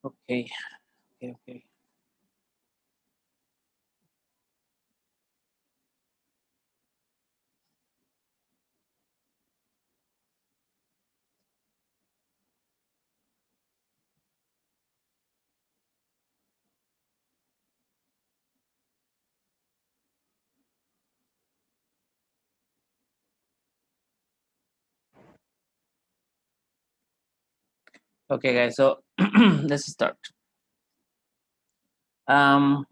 Okay, okay. Okay, guys. So let's start. Um,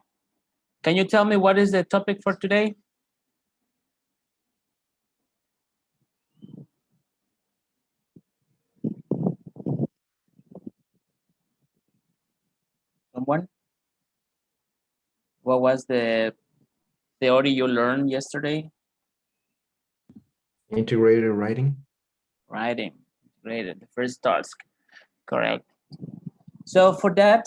can you tell me what is the topic for today? Someone? What was the theory you learned yesterday? Integrated writing. Writing. Great. The first task. Correct. So for that,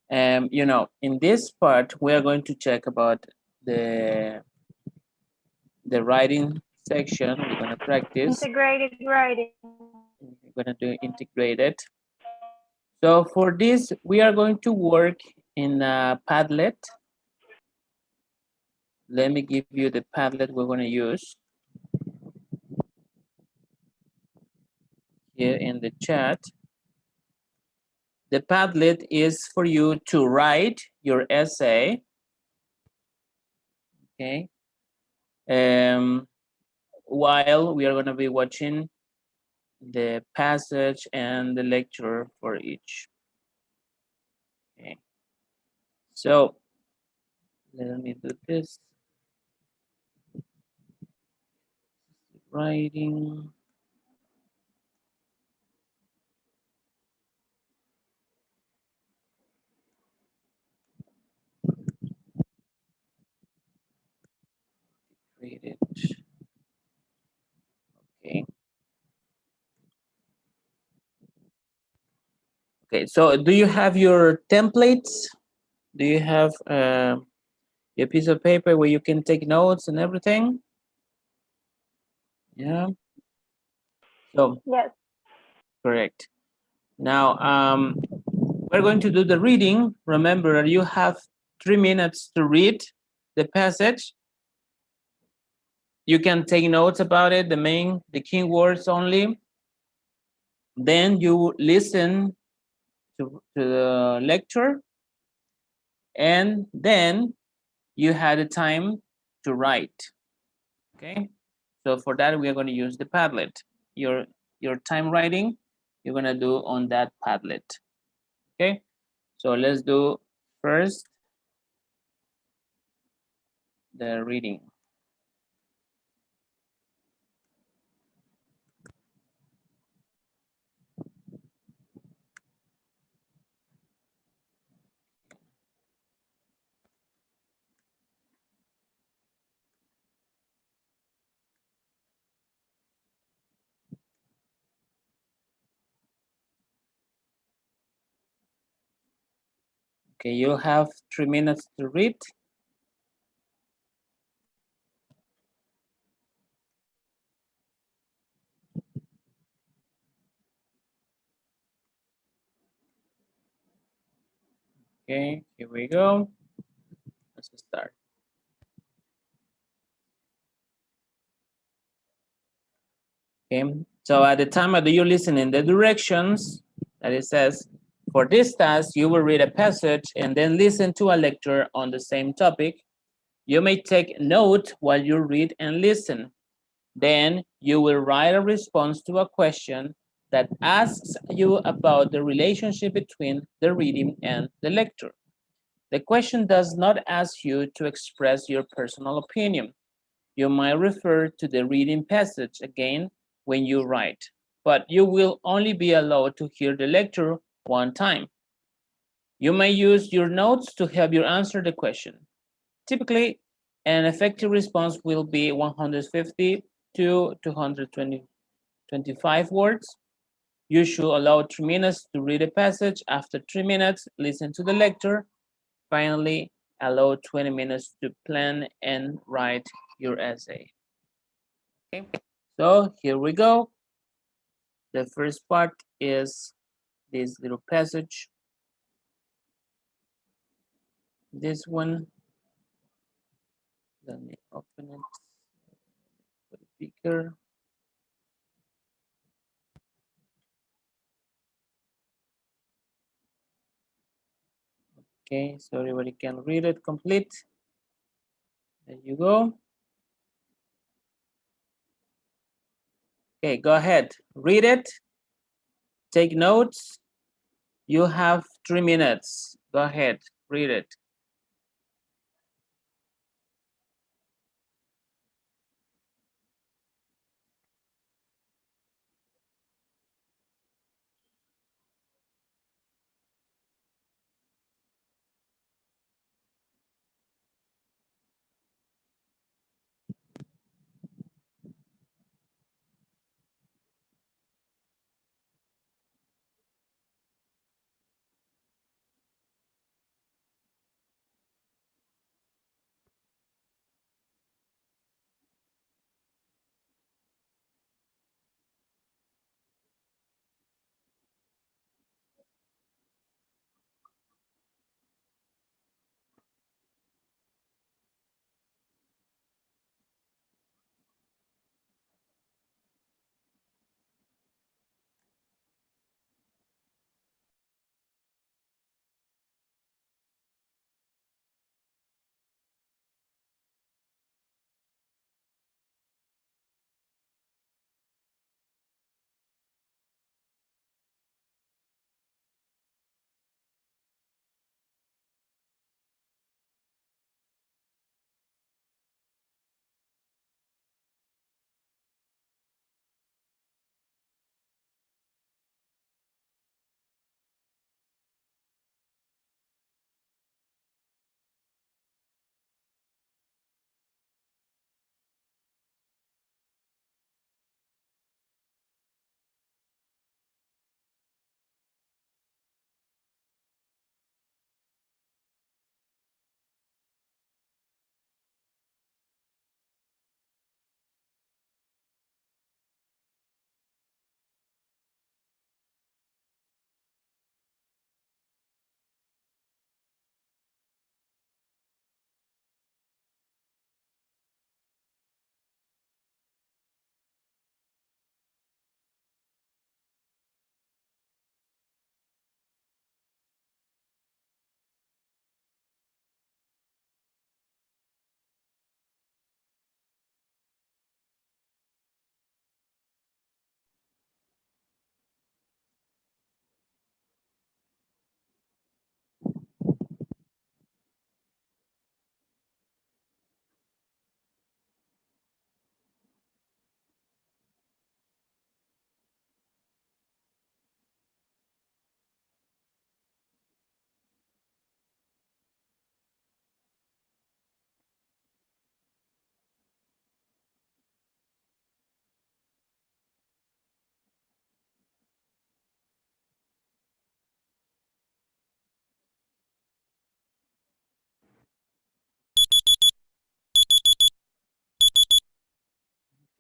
in this part, we are going to check about the the writing section. We're gonna practice. Integrated writing. We're gonna do integrated. So for this, we are going to work in Padlet. Let me give you the Padlet we're gonna use here in the chat. The Padlet is for you to write your essay. Okay. While we are going to be watching the passage and the lecture for each. Okay. So let me do this. Writing. Create it. Okay. Okay. So do you have your templates? Do you have your piece of paper where you can take notes and everything? Yeah. So Yes. correct. Now we're going to do the reading. Remember, you have 3 minutes to read the passage. You can take notes about it, the key words only. Then you listen to the lecture, and then you had the time to write. Okay. So for that, we are going to use the Padlet. Your time writing, you're going to do on that Padlet. Okay. So let's do first the reading. Okay, you have 3 minutes to read. Okay, here we go. Let's start. Okay, so at the time that you listen in the directions that it says, for this task, you will read a passage and then listen to a lecture on the same topic. You may take note while you read and listen. Then you will write a response to a question that asks you about the relationship between the reading and the lecture. The question does not ask you to express your personal opinion. You might refer to the reading passage again when you write, but you will only be allowed to hear the lecture one time. You may use your notes to help you answer the question. Typically, an effective response will be 150 to 225 words. You should allow 3 minutes to read a passage. After 3 minutes, listen to the lecture. Finally, allow 20 minutes to plan and write your essay. Okay, so here we go. The first part is this little passage. This one, let me open it, put it bigger. Okay, so everybody can read it complete. There you go. Okay, go ahead, read it, take notes. You have 3 minutes. Go ahead, read it.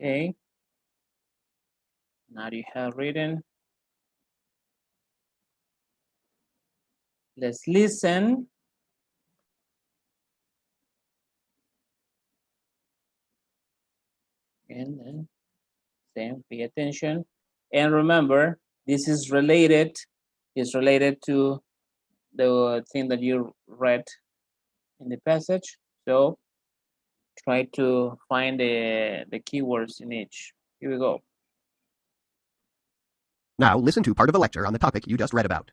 Okay, now you have written. Let's listen. And then same, pay attention. And remember, this is related, to the thing that you read in the passage. So try to find the keywords in each. Here we go. Now listen to part of a lecture on the topic you just read about.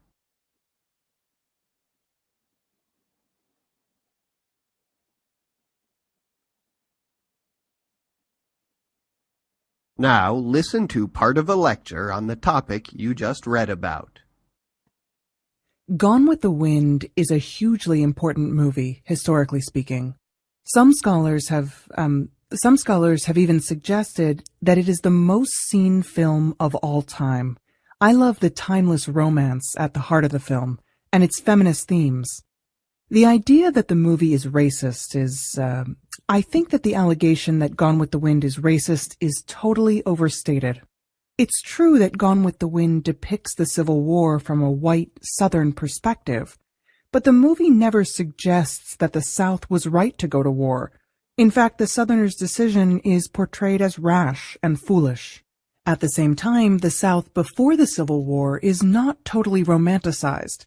Now listen to part of a lecture on the topic you just read about. Gone with the Wind is a hugely important movie, historically speaking. Some scholars have even suggested that it is the most seen film of all time. I love the timeless romance at the heart of the film and its feminist themes. The idea that the movie is racist is, I think that the allegation that Gone with the Wind is racist is totally overstated. It's true that Gone with the Wind depicts the Civil War from a white Southern perspective, but the movie never suggests that the South was right to go to war. In fact, the Southerners' decision is portrayed as rash and foolish. At the same time, the South before the Civil War is not totally romanticized.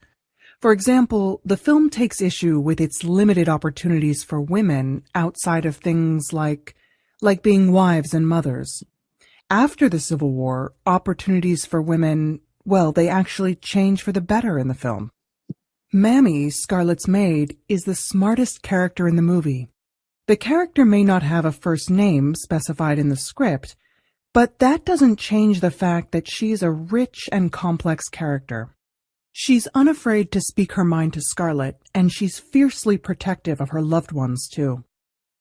For example, the film takes issue with its limited opportunities for women outside of things like being wives and mothers. After the Civil War, opportunities for women, well, they actually change for the better in the film. Mammy, Scarlett's maid, is the smartest character in the movie. The character may not have a first name specified in the script, but that doesn't change the fact that she's a rich and complex character. She's unafraid to speak her mind to Scarlett, and she's fiercely protective of her loved ones, too.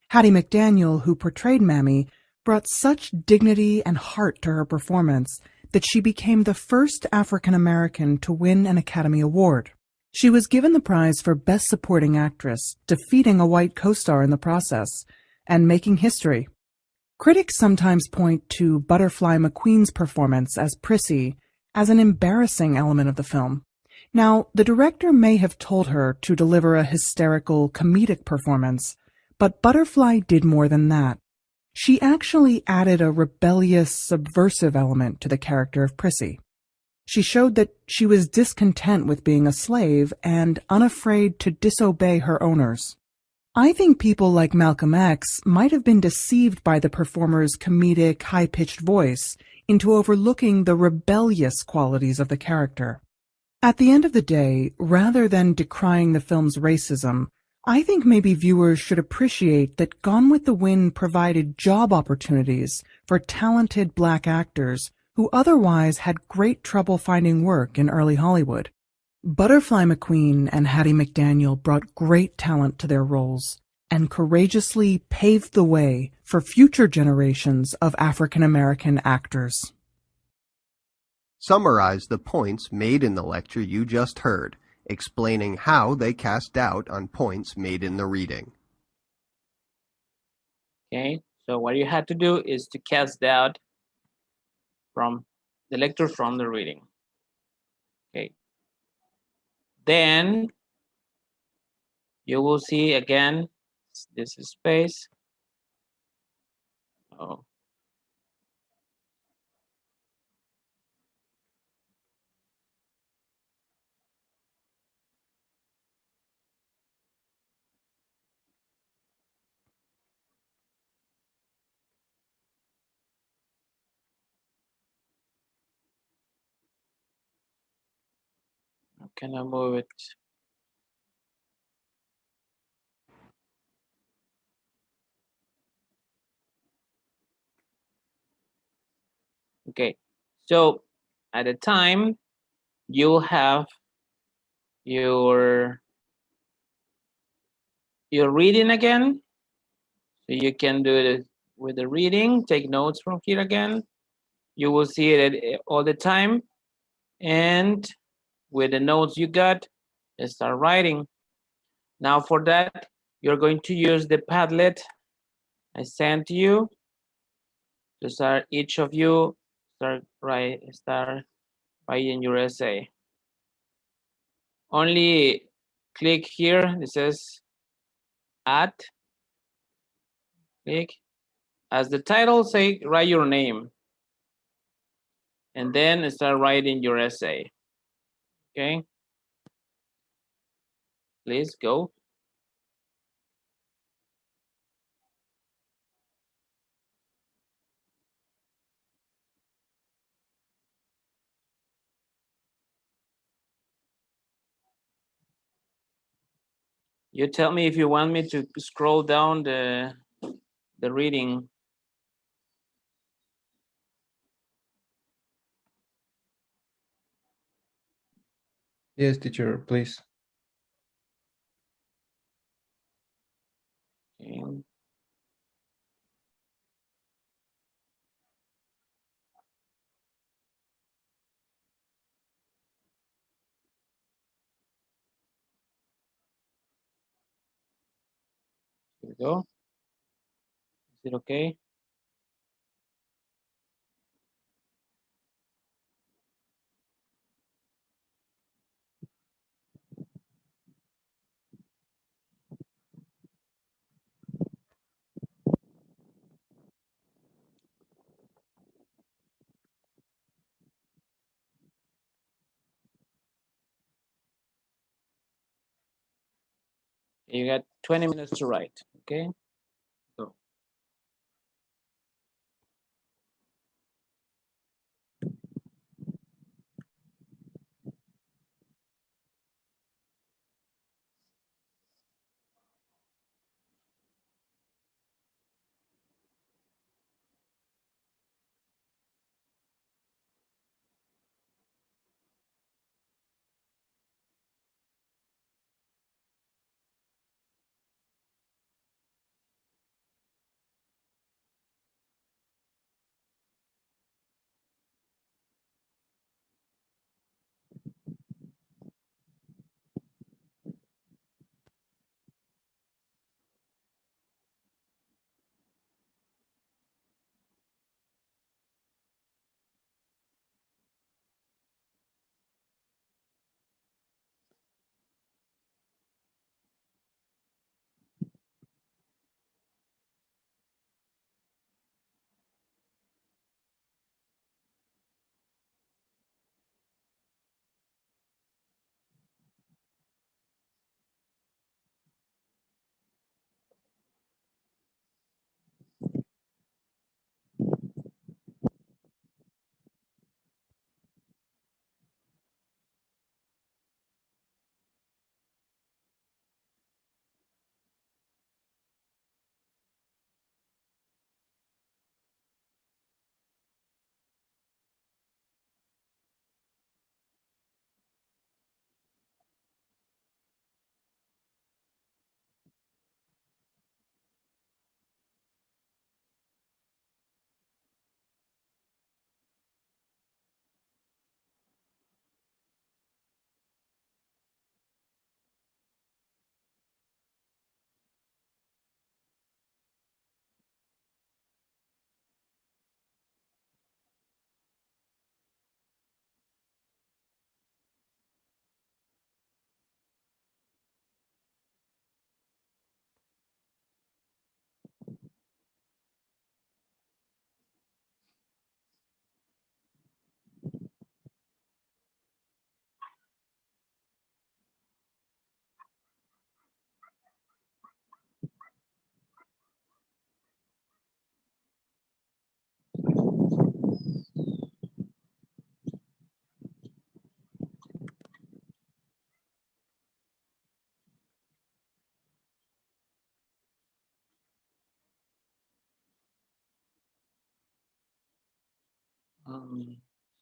Hattie McDaniel, who portrayed Mammy, brought such dignity and heart to her performance that she became the first African American to win an Academy Award. She was given the prize for Best Supporting Actress, defeating a white co-star in the process, and making history. Critics sometimes point to Butterfly McQueen's performance as Prissy as an embarrassing element of the film. Now, the director may have told her to deliver a hysterical, comedic performance, but Butterfly did more than that. She actually added a rebellious, subversive element to the character of Prissy. She showed that she was discontent with being a slave and unafraid to disobey her owners. I think people like Malcolm X might have been deceived by the performer's comedic, high-pitched voice into overlooking the rebellious qualities of the character. At the end of the day, rather than decrying the film's racism, I think maybe viewers should appreciate that Gone with the Wind provided job opportunities for talented black actors who otherwise had great trouble finding work in early Hollywood. Butterfly McQueen and Hattie McDaniel brought great talent to their roles and courageously paved the way for future generations of African American actors. Summarize the points made in the lecture you just heard, explaining how they cast doubt on points made in the reading. Okay, so what you had to do is to cast doubt from the lecture from the reading. Okay. Then you will see again this space. Oh. How can I move it? Okay, so at the time you'll have your reading again. So you can do it with the reading, take notes from here again. You will see it all the time. And with the notes you got, start writing. Now for that, you're going to use the Padlet I sent you to start each of you start writing your essay. Only click here. It says add. Click. As the title say, write your name. And then start writing your essay. Okay. Please go. You tell me if you want me to scroll down the reading. Yes, teacher, please. Okay. Here we go. Is it okay? You got 20 minutes to write, okay? Go.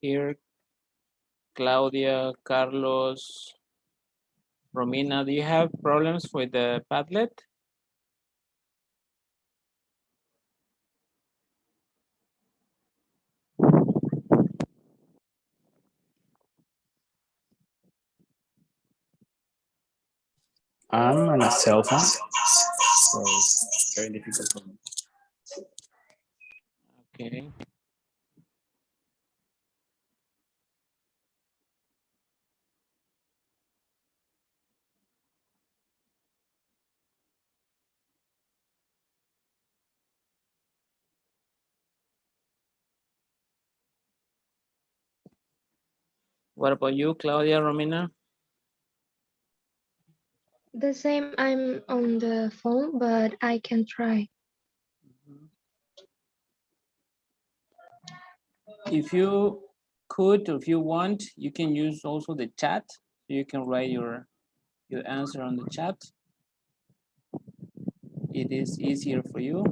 Here, Claudia, Carlos, Romina, do you have problems with the Padlet? I'm on a cell phone, so it's very difficult for me. Okay. What about you, Claudia, Romina? The same, I'm on the phone, but I can try. If you could, if you want, you can use also the chat. You can write your answer on the chat. It is easier for you.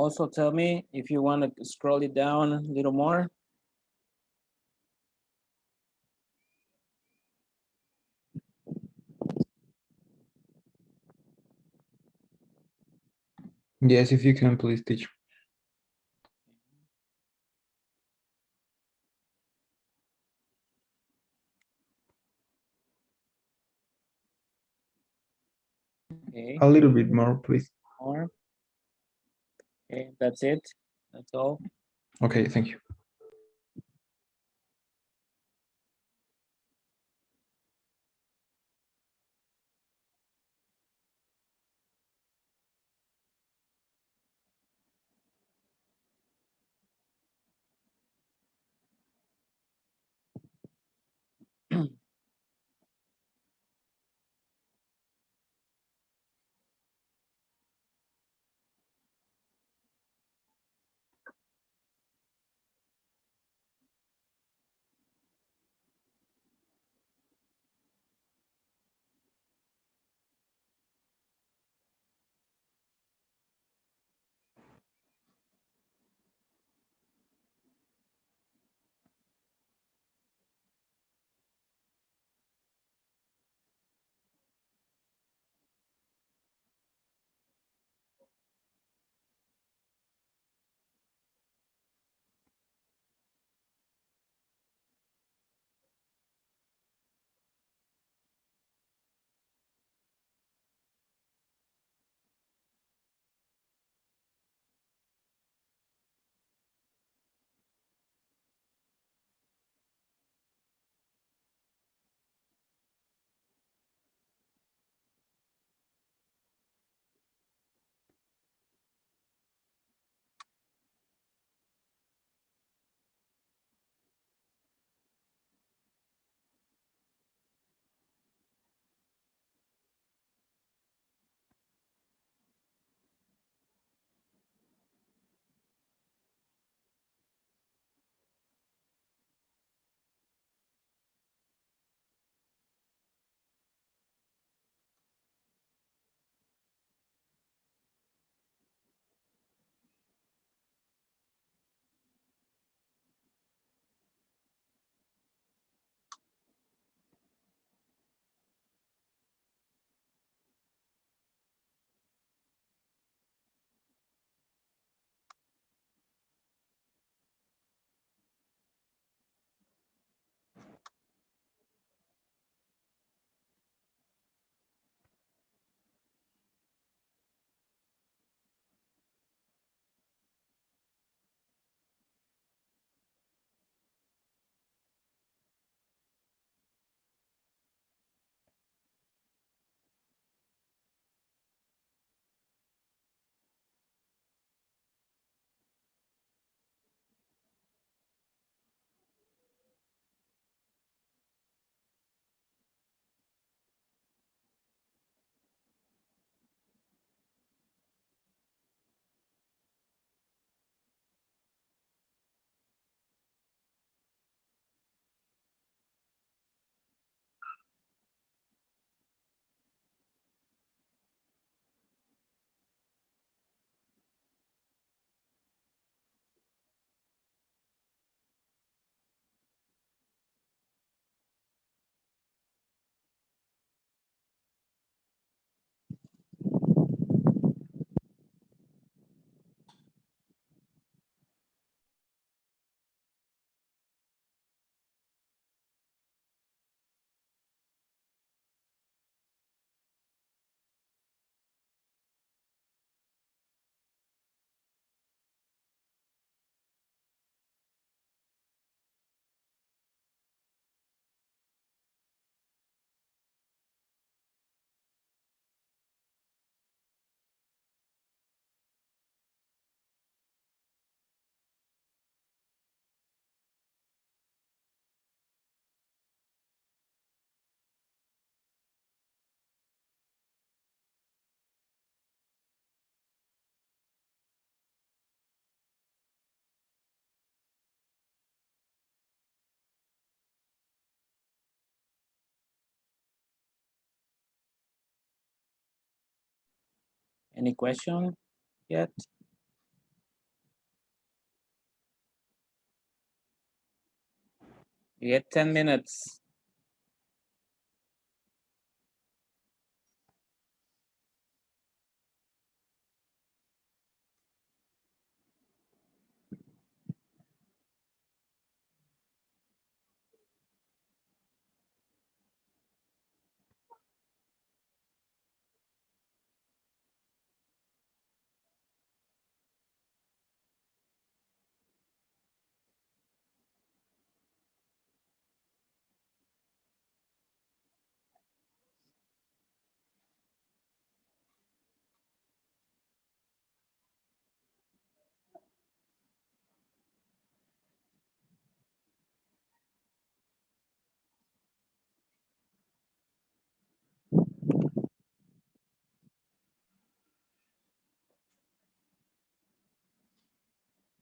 Also tell me if you want to scroll it down a little more. Yes, if you can please teach. Okay, A little bit more, please. more. Okay, that's it. That's all. Okay, thank you. Any question yet? You get 10 minutes.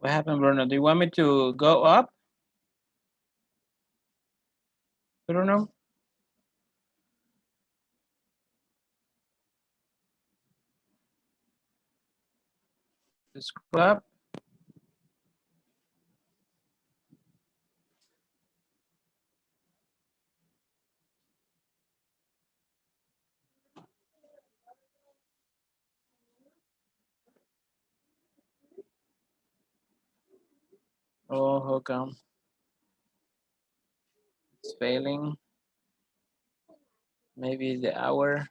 What happened, Bruno? Do you want me to go up? Bruno? To scroll up? Oh, how come? It's failing. Maybe the hour.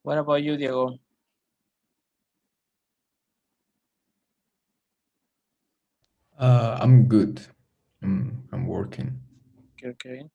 What about you, Diego? I'm good. I'm working. Okay, okay.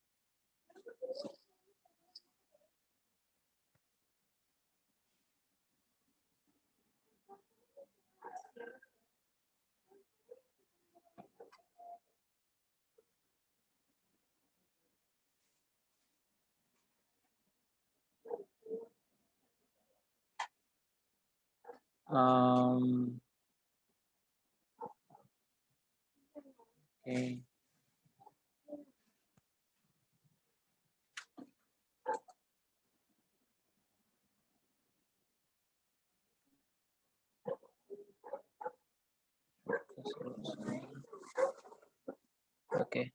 Okay. Okay.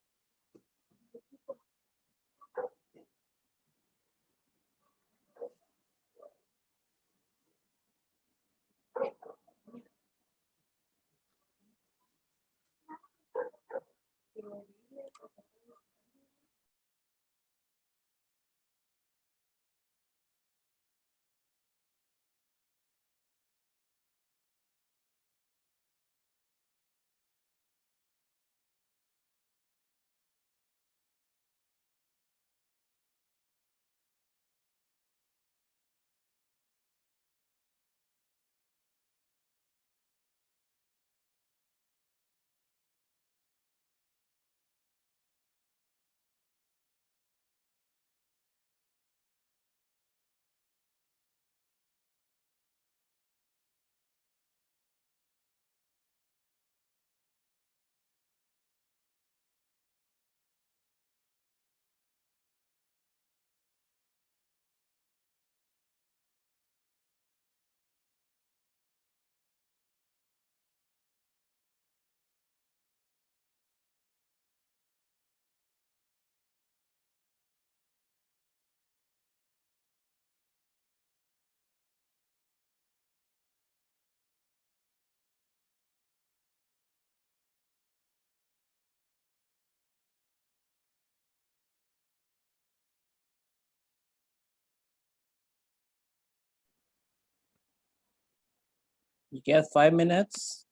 You get 5 minutes.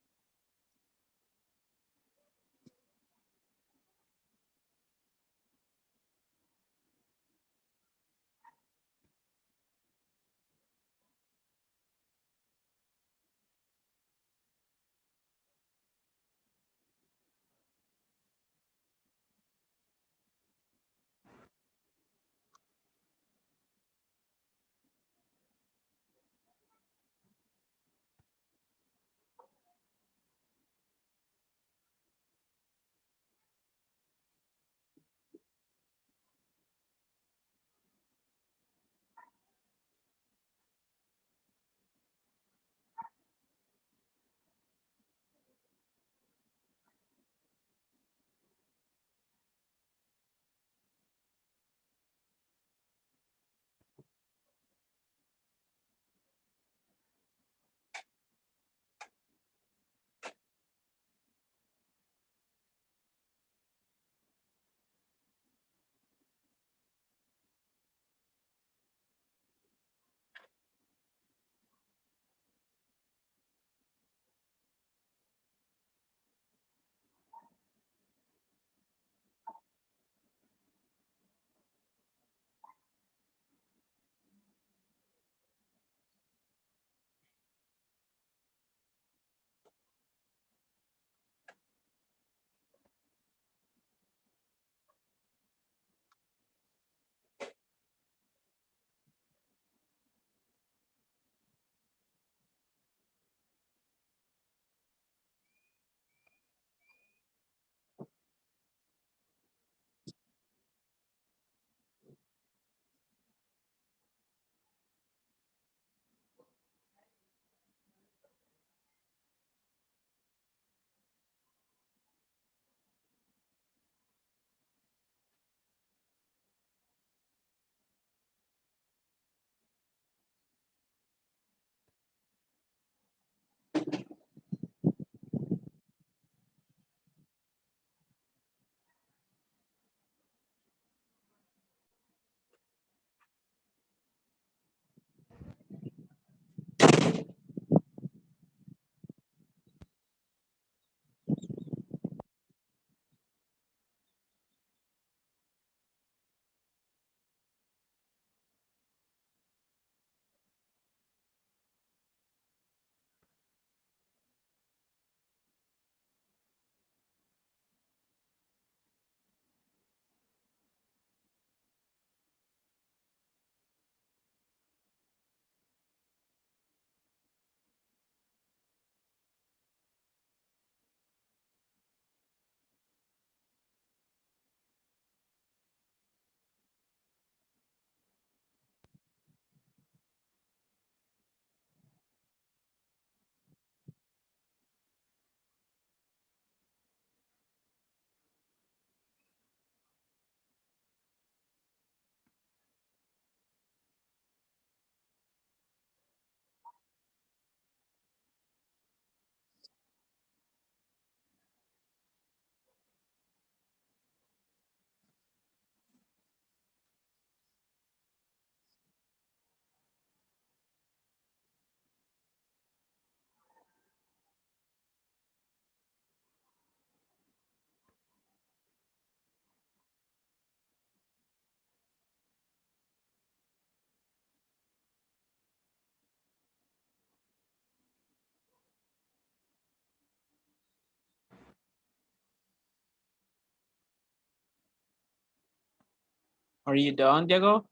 Are you done, Diego?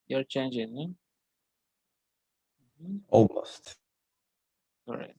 You're changing, no? Almost. Correct.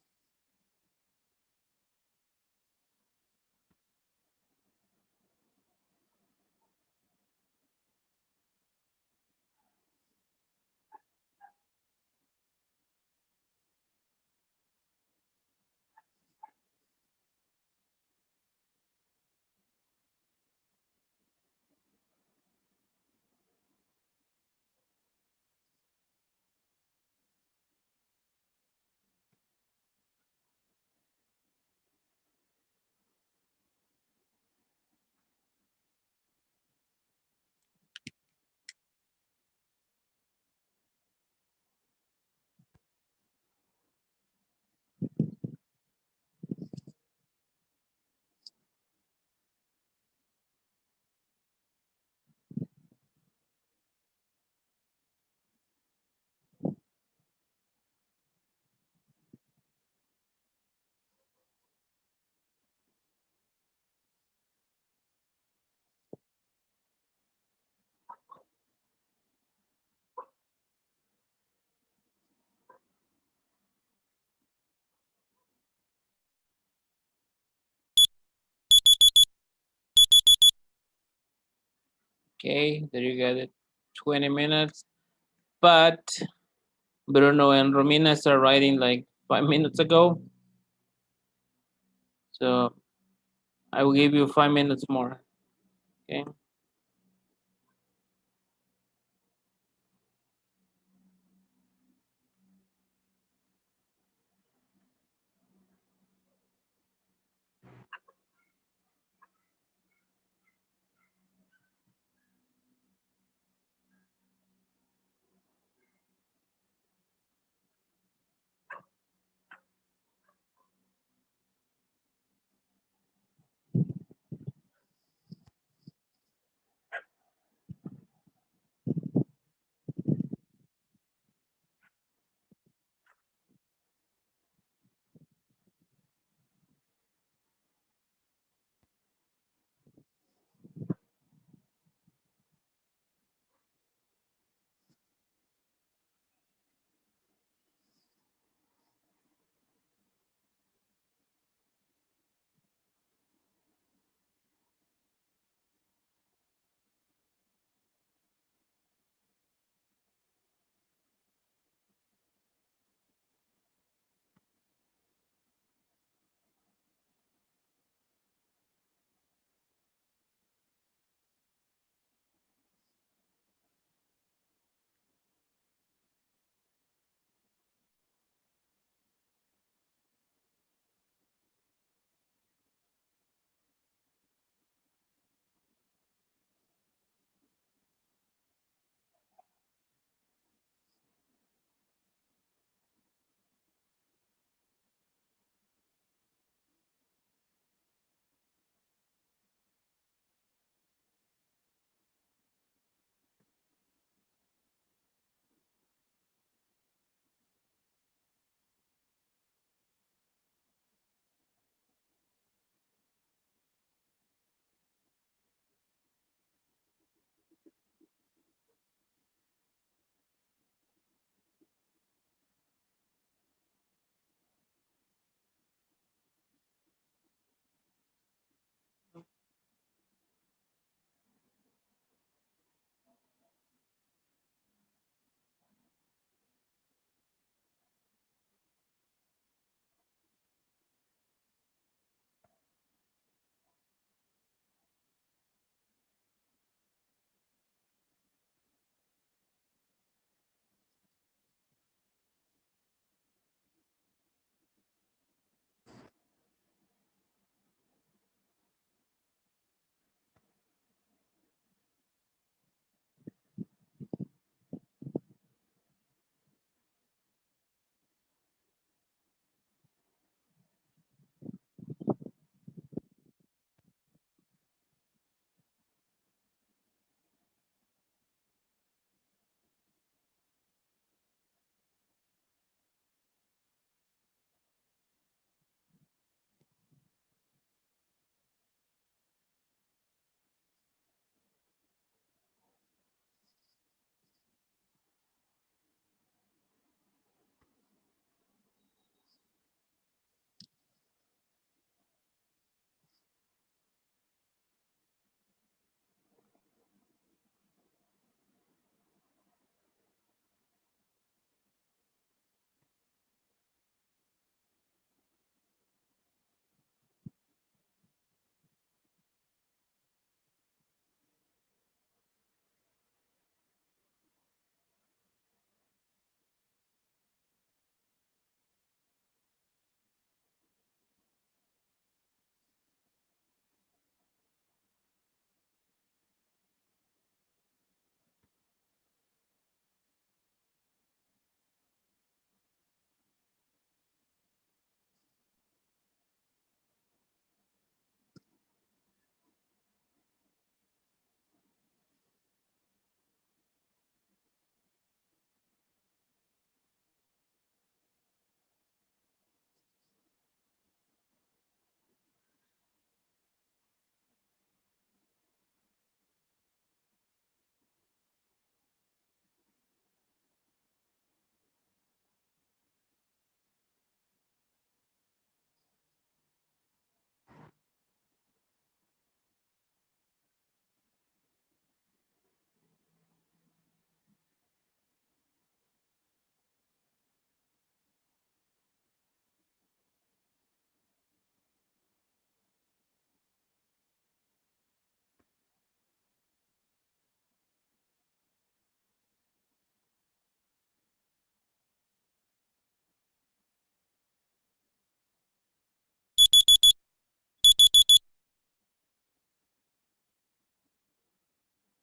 Okay, there you got it. 20 minutes. But Bruno and Romina started writing like 5 minutes ago. So I will give you 5 minutes more. Okay.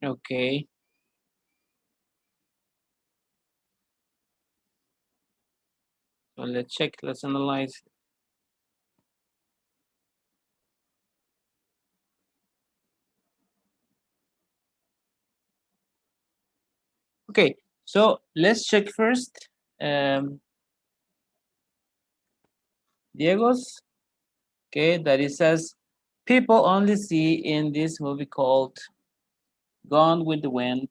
Okay. So let's check, let's analyze. Okay, so let's check first. Diego's, okay, that it says people only see in this movie called Gone with the Wind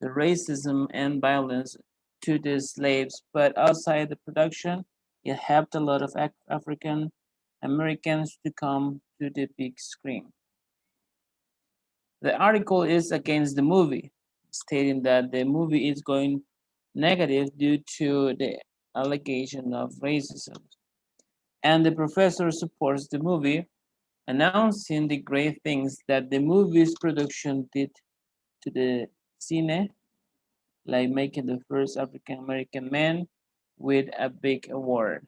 the racism and violence to the slaves, but outside the production, it helped a lot of African Americans to come to the big screen. The article is against the movie, stating that the movie is going negative due to the allegation of racism. And the professor supports the movie, announcing the great things that the movie's production did to the cine, like making the first African American man with a big award.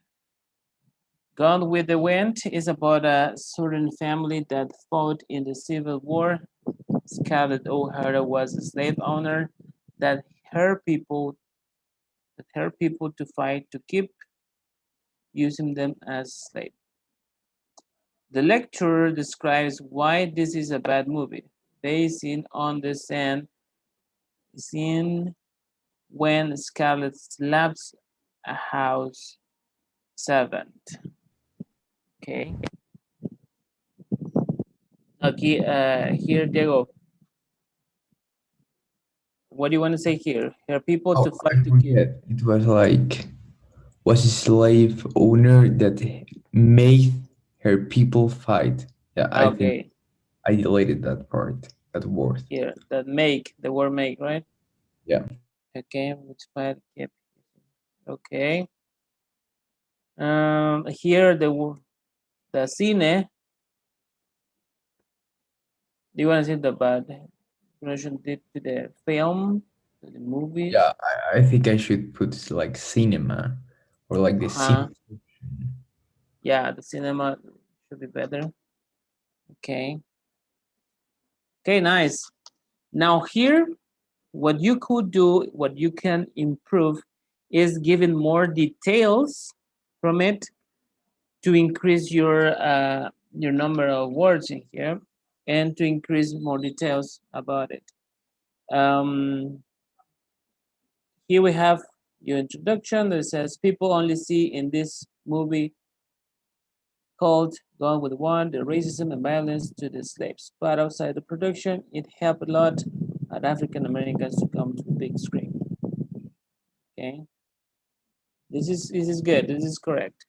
Gone with the Wind is about a Southern family that fought in the Civil War. Scarlett O'Hara was a slave owner that her people to fight to keep using them as slaves. The lecturer describes why this is a bad movie, based on the scene when Scarlett slaps a house servant. Okay. Okay, here, Diego. What do you want to say here? Here are people to Oh, I fight to kill. forget. It was like was a slave owner that made her people fight. Yeah, I think Okay, I deleted that part, that word. here, that make, the word make, right? Yeah. Okay, which fight, yep. Okay. Here, the cine. Do you want to say the bad version did to the film, to the movie? Yeah, I think I should put like cinema or like the Uh-huh. cinema. Yeah, the cinema should be better. Okay. Okay, nice. Now here, what you could do, what you can improve is giving more details from it to increase your number of words in here and to increase more details about it. Here we have your introduction that says people only see in this movie called Gone with One, the racism and violence to the slaves. But outside the production, it helped a lot at African Americans to come to the big screen. Okay, this is good. This is correct.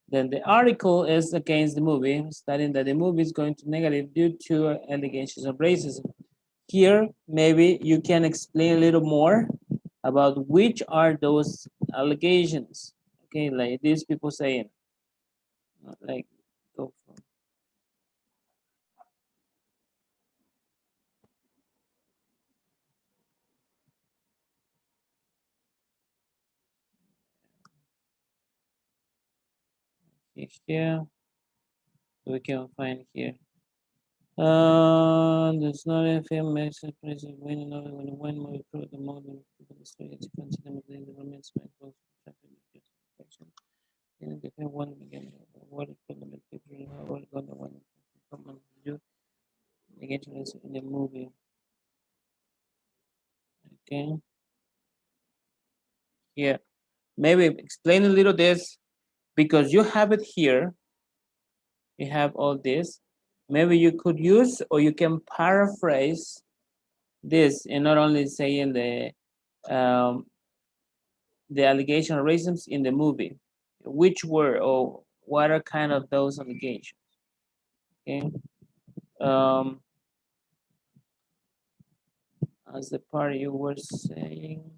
Then the article is against the movie, stating that the movie is going to negative due to allegations of racism. Here, maybe you can explain a little more about which are those allegations. Okay, like these people saying, like, go for here. We can find here. There's not a film makes a president win another when we prove the model of the story to consider the government's my close and the one again what equivalent people how are gonna one common do against us in the movie. Okay. Here. Maybe explain a little this because you have it here. You have all this. Maybe you could use or you can paraphrase this and not only saying um, the allegation of racism in the movie. Which were or what are kind of those allegations? Okay. Um, as the part you were saying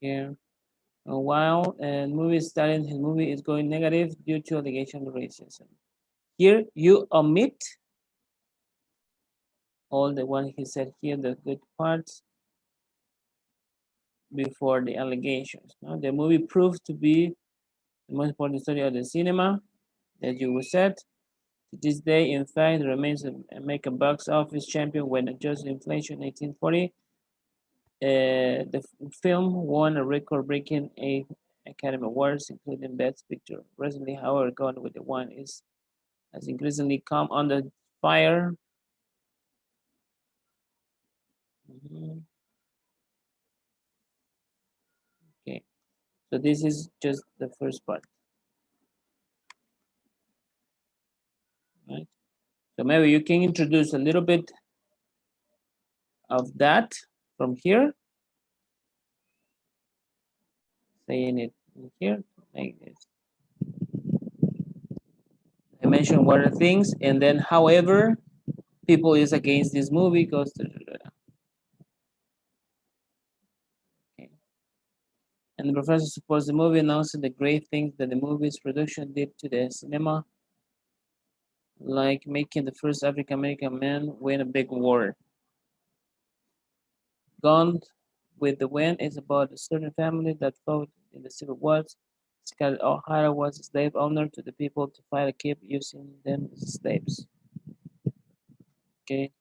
here. While a movie starring his movie is going negative due to allegation of racism. Here you omit all the one he said here, the good parts before the allegations. No? The movie proved to be the most important story of the cinema that you said. To this day, in fact, remains an American box office champion when adjusted inflation 1840. The film won a record-breaking 8 Academy Awards, including Best Picture. Recently, however, Gone with the Wind has increasingly come under fire. Okay, so this is just the first part. Right? So maybe you can introduce a little bit of that from here. Saying it here like this. I mentioned what are things, and then however people is against this movie because okay. And the professor supports the movie, announcing the great things that the movie's production did to the cinema, like making the first African American man win a big award. Gone with the Wind is about a certain family that fought in the Civil War. Scarlett O'Hara was a slave owner to the people to fight a keep using them as slaves. Okay.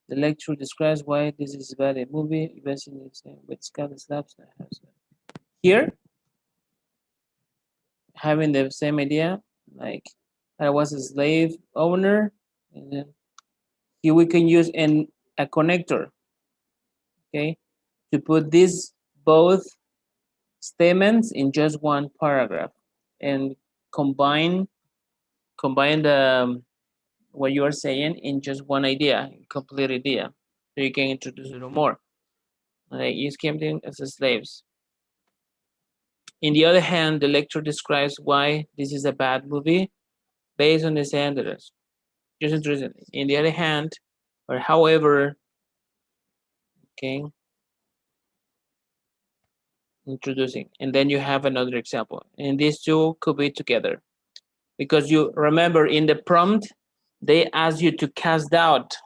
The lecture describes why this is about a movie investing with Scarlett Slaps. Here, having the same idea, like I was a slave owner, and then here we can use a connector, okay, to put these both statements in just one paragraph and combine the what you are saying in just one idea, complete idea, so you can introduce a little more. Like you came in as slaves. In the other hand, the lecture describes why this is a bad movie based on the standards. Just interesting. In the other hand, or however, okay, introducing, and then you have another example, and these two could be together, because you remember in the prompt they ask you to cast doubt,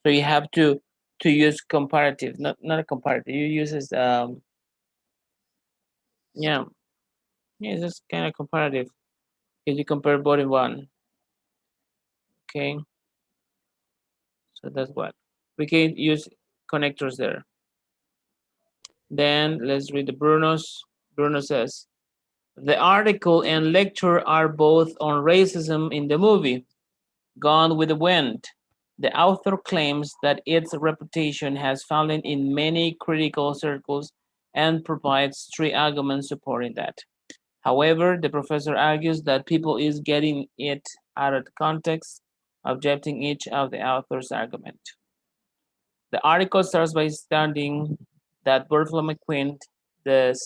so you have to use comparative, not a comparative. You use as yeah, it's just kind of comparative because you compare both in one. Okay, so that's what we can use connectors there. Then let's read the Bruno's. Bruno says, the article and lecture are both on racism in the movie, Gone with the Wind. The author claims that its reputation has fallen in many critical circles and provides 3 arguments supporting that. However, the professor argues that people is getting it out of context, objecting each of the author's argument. The article starts by stating that Bertha McQueen, the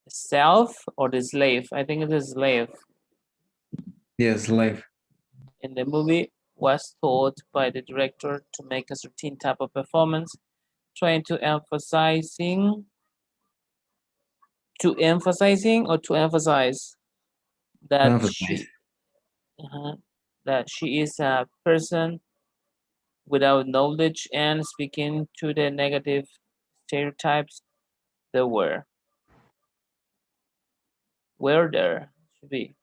self or the slave, I think it is slave, Yes, life. in the movie was told by the director to make a certain type of performance, trying to emphasizing that Emphasize. that she is a person without knowledge and speaking to the negative stereotypes there were there should be.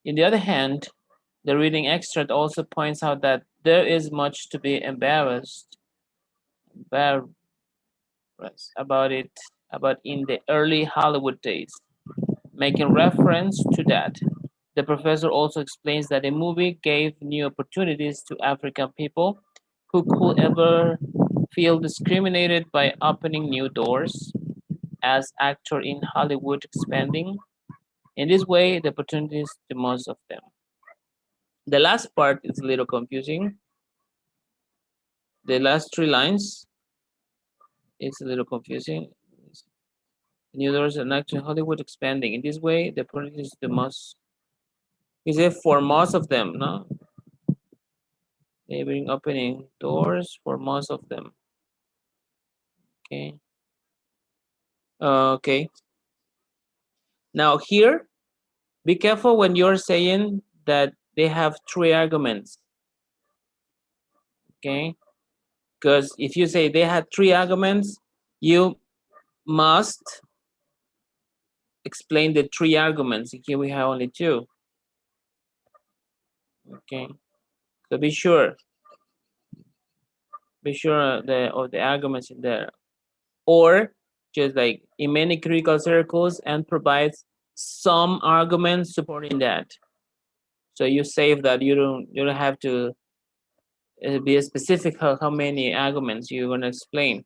On the other hand, the reading extract also points out that there is much to be embarrassed about in the early Hollywood days. Making reference to that, the professor also explains that the movie gave new opportunities to African people who could ever feel discriminated by opening new doors as actor in Hollywood expanding. In this way, the opportunities to most of them. The last part is a little confusing. The last 3 lines, it's a little confusing. New doors and actor in Hollywood expanding. In this way, the opportunities to most. Is it for most of them? No. They bring opening doors for most of them. Okay. Okay. Now here, be careful when you're saying that they have 3 arguments. Okay. Because if you say they had 3 arguments, you must explain the 3 arguments. Here we have only 2. Okay, so be sure of the arguments in there, or just like in many critical circles, and provides some arguments supporting that. So you save that. You don't have to be specific how many arguments you're going to explain.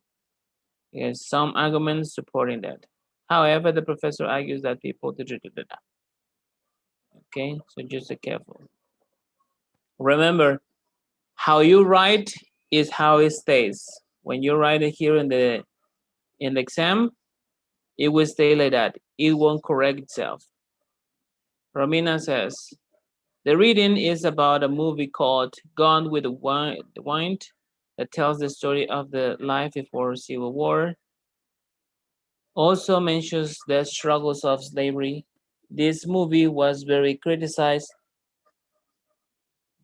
There's some arguments supporting that. However, the professor argues that people okay, so just be careful. Remember, how you write is how it stays. When you write it here in the exam, it will stay like that. It won't correct itself. Romina says, the reading is about a movie called Gone with the Wind that tells the story of the life before Civil War. Also mentions the struggles of slavery. This movie was very criticized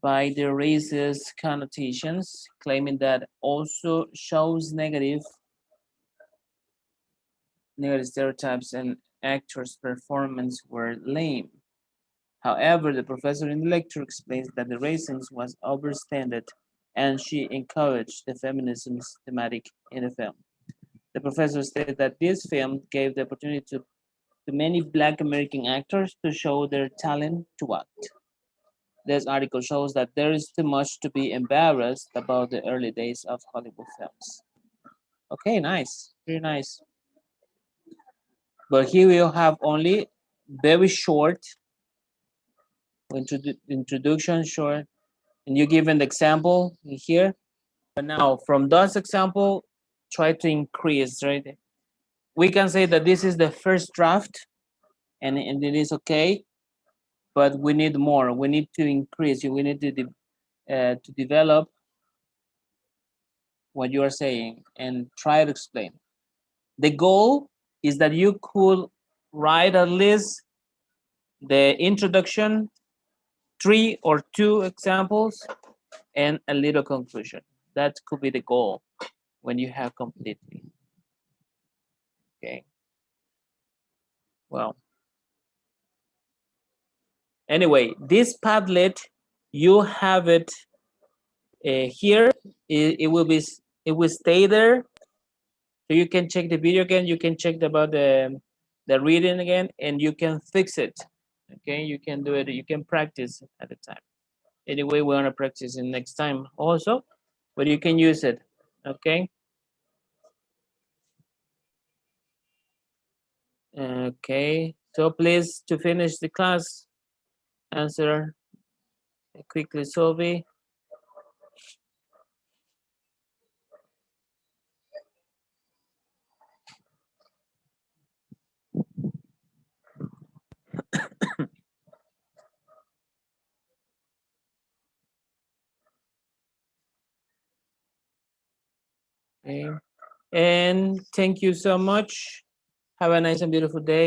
by the racist connotations, claiming that also shows negative stereotypes and actors' performance were lame. However, the professor in the lecture explains that the racism was overstated and she encouraged the feminism thematic in the film. The professor stated that this film gave the opportunity to many Black American actors to show their talent to act. This article shows that there is too much to be embarrassed about the early days of Hollywood films. Okay, nice, very nice. But here we'll have only very short introduction, short, and you give an example here. But now from those example, try to increase, right? We can say that this is the first draft and it is okay, but we need more. We need to increase. We need to develop what you are saying and try to explain. The goal is that you could write at least the introduction, 3 or 2 examples, and a little conclusion. That could be the goal when you have completely. Okay. Well. Anyway, this Padlet, you have it here. It will stay there. So you can check the video again. You can check about the reading again, and you can fix it. Okay, you can do it. You can practice at the time. Anyway, we want to practice it next time also, but you can use it. Okay. Okay. So please, to finish the class, answer quickly, Sophie. Okay. And thank you so much. Have a nice and beautiful day.